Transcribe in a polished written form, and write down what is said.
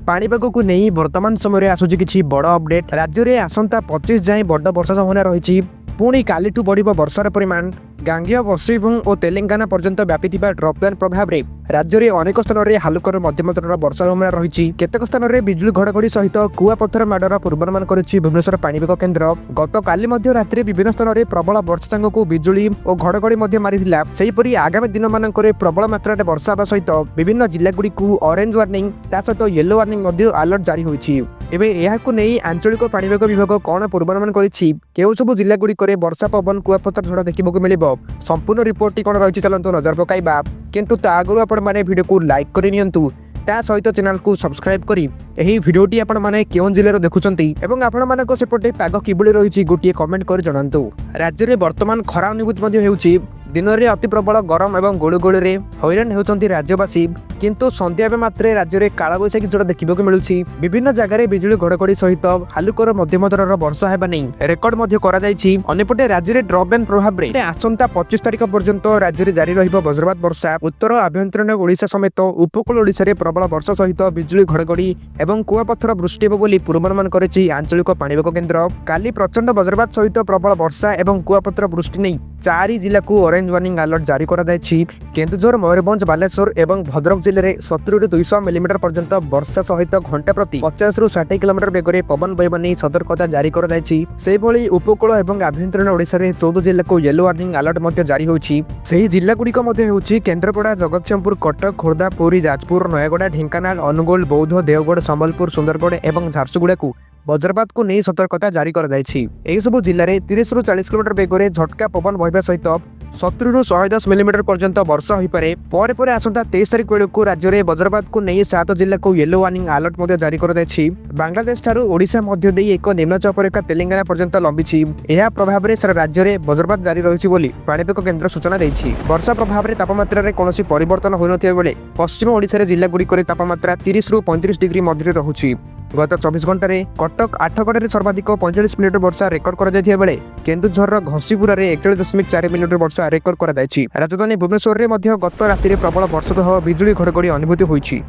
पाणीपाग को नहीं वर्तमान समय आसूची किछि बड़ अपडेट। राज्य में आसंता 25 जाए बड़ वर्षा संभावना रही। पुणी कालीठू बढ़िबो वर्षार परिमाण। गांगेय पश्चिम और तेलंगाना पर्यंत व्यापी ड्रपलाइन प्रभाव में राज्य में अनेक स्थान में हालुकर मध्यम धरण वर्षा संभावना रही। केतेक स्थान में बिजुली घड़घड़ी सहित कुआपथर माडर पूर्वानुमान करिछि भुवनेश्वर पाणीपाग केन्द्र। गतकाली राति विभिन्न स्थान में प्रबल वर्षा सांगक बिजुली और घड़घड़ी मारिथिला। सेहीपरि आगामी दिन मानकरे प्रबल मात्रा वर्षा हेबा सहित विभिन्न जिल्लागुड़ी को ऑरेंज वार्निंग ता सहित येलो वार्निंग अलर्ट जारी होइछि। एबे एहाकु नै आंचलिक पाणीपाग विभाग कोन पूर्वानुमान करिछि, केउ सब जिल्लागुड़ी करे वर्षा पवन कुआपथर झड़ देखिबाकू मिलिबो, संपूर्ण रिपोर्ट कोन रहिछि चलंतु नजर पकाइबा। किंतु ता आगु आपण माने वीडियो को लाइक करि नियंतु, ता सहित चैनल को सब्सक्राइब करी एही वीडियोटी आपण माने केउन जिल्लार देखुचंती एवं आपण मानको सेपटे पाग किबुली रहिछि गोटिए कमेंट कर जणांतु। राज्य में वर्तमान खरा अनुभूति मध्ये हेउछि। दिन में अति प्रबल गरम और गुड़गुड़ी रे हैरान होउछंती राज्यवासी। किंतु संध्या मात्रे राज्य में कालबैशाखी झड़ देखा मिलूँ। विभिन्न जगह बिजुली घड़घड़ी सहित हालुकर मध्यम धरण वर्षा हेबा नहीं रेकर्ड मध्य करा जायछि। अन्यपटे राज्य में ड्रपलाइन प्रभाव में आसंता 25 तारिख पर्यंत राज्य में जारी रहिबो वज्रपात वर्षा। उत्तर आभ्यंतरीण ओडिशा समेत उपकूल ओडिशा रे प्रबल वर्षा सहित बिजुली घड़घड़ी एवं कुआपथर वृष्टि हेबो बोली पूर्वानुमान करिछि आंचलिक पाणीपाग केन्द्र। काली प्रचंड वज्रपात सहित प्रबल वर्षा एवं कुआपथर वृष्टि नहीं 4 जिला को ऑरेंज वार्निंग अलर्ट जारी करा जायछि। केन्दुझर, मयूरभंज, बालेश्वर एवं भद्रक जिले में 70 ରୁ 200 मिलीमीटर पर्यंत वर्षा सहित घंटा प्रति 50 ରୁ 60 किलोमीटर बेगर पवन बहबा नहीं सतर्कता जारी करा जायछि। सेहिभଳି उपकूल एवं आभ्यंतरीण ओडिशा रे 14 जिला को येलो वार्निंग अलर्ट मध्य जारी होछि। सेही जिला गुड़िक मध्य हेउछि केन्द्रापड़ा, जगतसिंहपुर, कटक, खोर्धा, पुरी, जाजपुर, नयागड़ा, ढेंकानाल, अनुगोल, बौद्ध, देवगढ़, संबलपुर, सुंदरगढ़ एवं झारसुगुड़ा को वज्रपात को नहीं सतर्कता जारी कर जायछि। एही सब जिल्ला रे 30 ରୁ 40 किलोमीटर बेगर झटका पवन बहबा सहित 70 ରୁ 110 मिलीमीटर पर्यंत वर्षा हो पारे। पर आसंता 23 तारिख बेलू राज्य में वज्रपात को नहीं 7 जिला को येलो वार्निंग अलर्ट मध्य जारी कर जायछि। बांग्लादेश ठारू ओडिशा मध्य देई एक निम्नचाप रेखा तेलंगाना पर्यंत लंबिछि। एहा प्रभाव में सारा राज्य में वज्रपात जारी रहिछि बोली पाणीपाग केन्द्र सूचना दैछि। वर्षा प्रभाव में तापमात्रा रे कोनोसी परिवर्तन होई नथिबा बेले पश्चिम ओडिशा रे जिला गुड़िक तापमात्रा 30 ରୁ 35 डिग्री मध्य रहुछि। गत 24 घंटे में कटक आठगड़ में सर्वाधिक 45 मिलीमीटर वर्षा रेकर्ड कर बेले केन्दुझर घसीपुरा में 41.4 मिलीमीटर वर्षा रेकर्ड कर राजधानी भुवनेश्वर में गत राति प्रबल वर्षा सह बिजुली घड़घड़ी अनुभूति होइछि।